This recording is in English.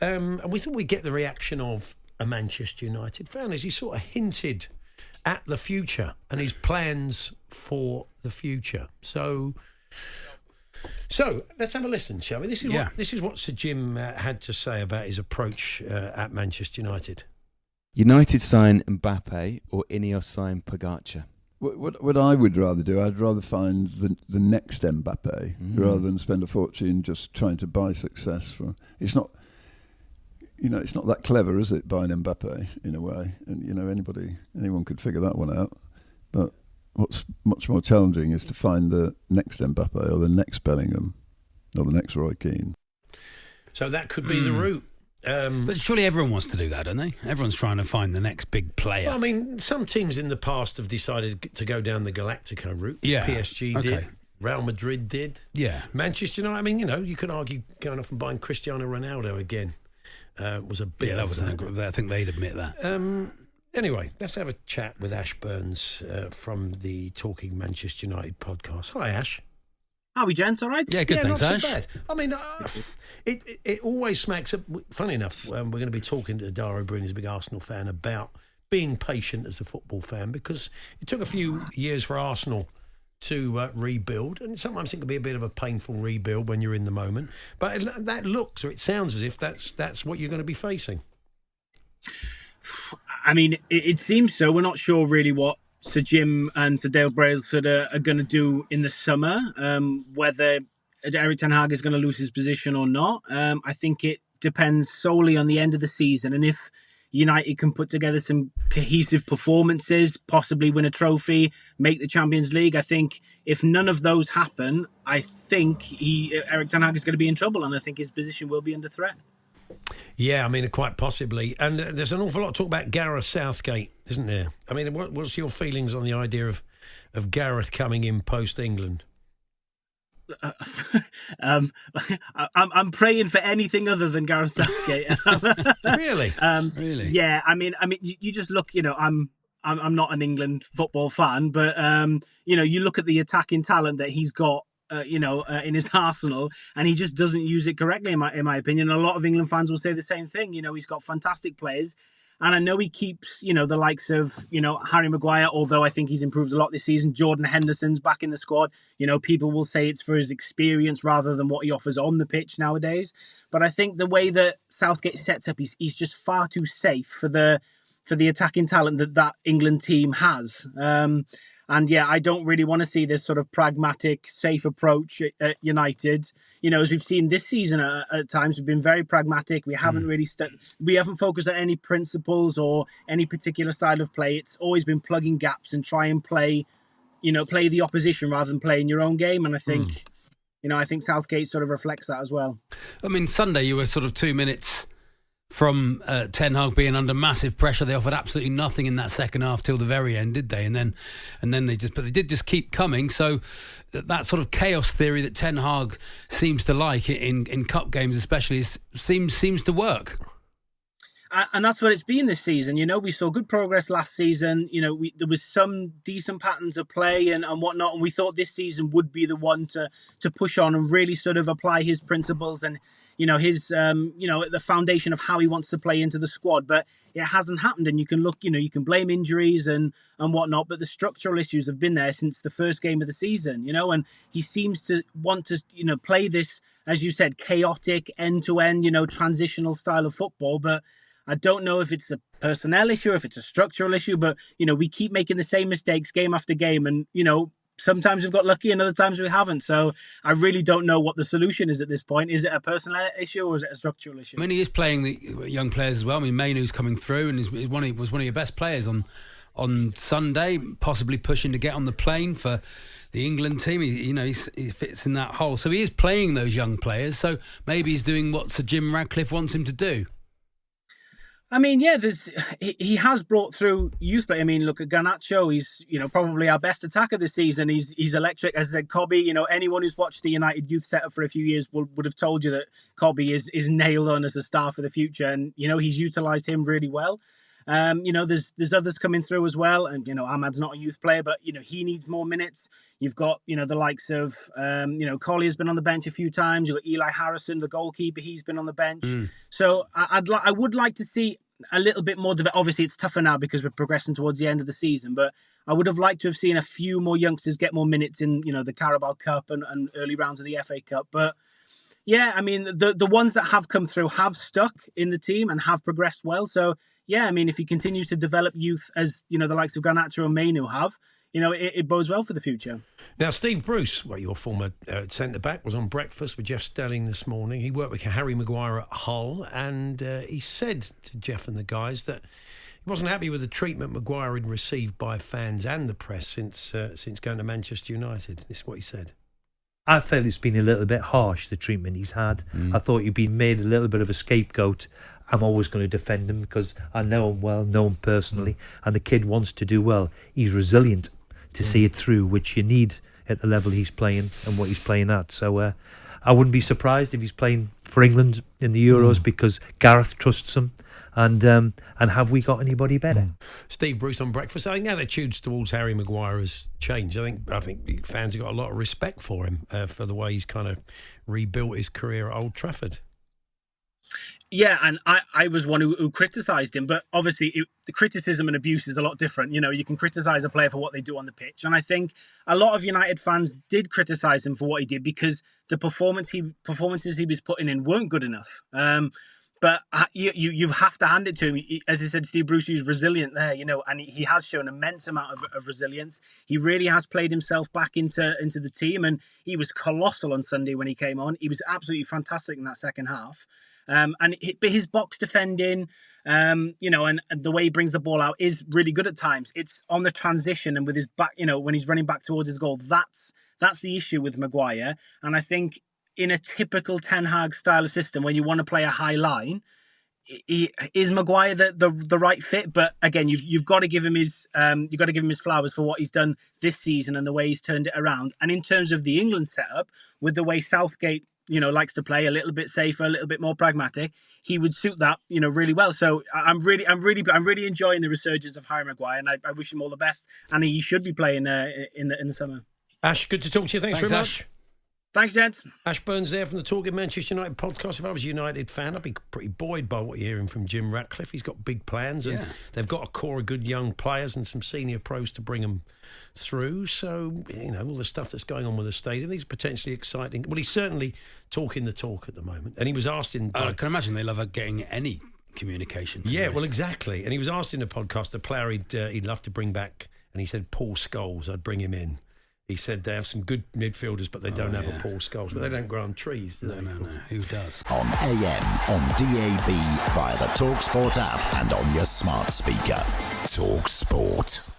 And we thought we'd get the reaction of a Manchester United fan as he sort of hinted at the future and his plans for the future. So let's have a listen, shall we? This is what Sir Jim had to say about his approach at Manchester United. United sign Mbappe or Ineos sign Pogacar? What I would rather do, I'd rather find the next Mbappe rather than spend a fortune just trying to buy success. It's not that clever, is it, buying Mbappe in a way? And anyone could figure that one out. But what's much more challenging is to find the next Mbappe or the next Bellingham or the next Roy Keane. So that could be the route. But surely everyone wants to do that, don't they? Everyone's trying to find the next big player. Well, I mean, some teams in the past have decided to go down the Galactico route. Yeah. PSG did. Real Madrid did. Yeah. Manchester United, I mean, you could argue going off and buying Cristiano Ronaldo again was a bit I think they'd admit that. Anyway, let's have a chat with Ash Burns from the Talking Manchester United podcast. Hi, Ash. How are we, gents? All right? Yeah, good, thanks, not Ash. so bad. I mean, it always smacks up. Funny enough, we're going to be talking to Daro Bruni, who's a big Arsenal fan, about being patient as a football fan, because it took a few years for Arsenal to rebuild, and sometimes it can be a bit of a painful rebuild when you're in the moment. But it sounds as if that's what you're going to be facing. I mean, it seems so. We're not sure really what Sir Jim and Sir Dale Brailsford are going to do in the summer, whether Eric Ten Hag is going to lose his position or not. I think it depends solely on the end of the season, and if United can put together some cohesive performances, possibly win a trophy, make the Champions League. I think if none of those happen, I think Eric Ten Hag is going to be in trouble, and I think his position will be under threat. Yeah, I mean, quite possibly. And there's an awful lot of talk about Gareth Southgate, isn't there? I mean, what's your feelings on the idea of Gareth coming in post-England? I'm praying for anything other than Gareth Southgate. Really? Really? Yeah, I mean, you just look. I'm not an England football fan, but you look at the attacking talent that he's got. In his arsenal, and he just doesn't use it correctly, in my opinion. And a lot of England fans will say the same thing. He's got fantastic players, and I know he keeps, the likes of, Harry Maguire, although I think he's improved a lot this season. Jordan Henderson's back in the squad. People will say it's for his experience rather than what he offers on the pitch nowadays. But I think the way that Southgate sets up, he's just far too safe for the attacking talent that England team has. And yeah, I don't really want to see this sort of pragmatic, safe approach at United. As we've seen this season, at times we've been very pragmatic. We haven't really we haven't focused on any principles or any particular style of play. It's always been plugging gaps and try and play the opposition rather than playing your own game. And I think, I think Southgate sort of reflects that as well. I mean, Sunday you were sort of 2 minutes from Ten Hag being under massive pressure. They offered absolutely nothing in that second half till the very end, did they? And then they did just keep coming. So that sort of chaos theory that Ten Hag seems to like in cup games, especially, seems to work. And that's what it's been this season. We saw good progress last season. There was some decent patterns of play and whatnot, and we thought this season would be the one to push on and really sort of apply his principles and his, the foundation of how he wants to play into the squad. But it hasn't happened. And you can look, you can blame injuries and whatnot, but the structural issues have been there since the first game of the season, and he seems to want to, play this, as you said, chaotic, end-to-end, transitional style of football. But I don't know if it's a personnel issue, or if it's a structural issue, but, we keep making the same mistakes game after game. And, sometimes we've got lucky and other times we haven't. So I really don't know what the solution is at this point. Is it a personnel issue or is it a structural issue? I mean, he is playing the young players as well. I mean, Mainoo's coming through and was one of your best players on Sunday, possibly pushing to get on the plane for the England team. He fits in that hole. So he is playing those young players. So maybe he's doing what Sir Jim Ratcliffe wants him to do. I mean, yeah, he has brought through youth play. I mean, look at Garnacho. He's, probably our best attacker this season. He's electric. As I said, Cobby, anyone who's watched the United youth setup for a few years would have told you that Cobby is nailed on as a star for the future. And, he's utilised him really well. There's others coming through as well, and Ahmad's not a youth player, but he needs more minutes. You've got the likes of Collier's been on the bench a few times. You've got Eli Harrison, the goalkeeper, he's been on the bench. So I would like to see a little bit more. Obviously, it's tougher now because we're progressing towards the end of the season, but I would have liked to have seen a few more youngsters get more minutes in the Carabao Cup and early rounds of the FA Cup. But yeah, I mean, the ones that have come through have stuck in the team and have progressed well. So yeah, I mean, if he continues to develop youth as the likes of Garnacho and Mainu have, it bodes well for the future. Now, Steve Bruce, your former centre-back, was on Breakfast with Jeff Stelling this morning. He worked with Harry Maguire at Hull, and he said to Jeff and the guys that he wasn't happy with the treatment Maguire had received by fans and the press since going to Manchester United. This is what he said. I felt it's been a little bit harsh, the treatment he's had. I thought he'd been made a little bit of a scapegoat. I'm always going to defend him because I know him well, know him personally, and the kid wants to do well. He's resilient to see it through, which you need at the level he's playing and what he's playing at. So I wouldn't be surprised if he's playing for England in the Euros because Gareth trusts him. And have we got anybody better? Steve Bruce on Breakfast. I think attitudes towards Harry Maguire has changed. I think fans have got a lot of respect for him for the way he's kind of rebuilt his career at Old Trafford. Yeah, and I was one who criticised him, but obviously the criticism and abuse is a lot different. You can criticise a player for what they do on the pitch, and I think a lot of United fans did criticise him for what he did because the performances he was putting in weren't good enough. But you have to hand it to him. As I said, Steve Bruce is resilient there, and he has shown an immense amount of resilience. He really has played himself back into the team, and he was colossal on Sunday when he came on. He was absolutely fantastic in that second half. But his box defending, and the way he brings the ball out is really good at times. It's on the transition and with his back, when he's running back towards his goal. That's the issue with Maguire, and I think, in a typical Ten Hag style of system, when you want to play a high line, is Maguire the right fit? But again, you've got to give him his flowers for what he's done this season and the way he's turned it around. And in terms of the England setup, with the way Southgate likes to play, a little bit safer, a little bit more pragmatic, he would suit that really well. So I'm really enjoying the resurgence of Harry Maguire, and I wish him all the best. And he should be playing in the summer. Ash, good to talk to you. Thanks very much. Ash. Thanks, gents. Ash Burns there from the Talking Manchester United podcast. If I was a United fan, I'd be pretty buoyed by what you're hearing from Jim Ratcliffe. He's got big plans, and they've got a core of good young players and some senior pros to bring them through. So, all the stuff that's going on with the stadium, he's potentially exciting. Well, he's certainly talking the talk at the moment. And he was asked in... I can imagine they love getting any communication. Yeah, well, exactly. And he was asked in the podcast, the player he'd love to bring back, and he said, Paul Scholes, I'd bring him in. He said they have some good midfielders, but they don't have a Paul Scholes. But they don't grow on trees, do they? No. Who does? On AM, on DAB, via the talkSPORT app and on your smart speaker. talkSPORT.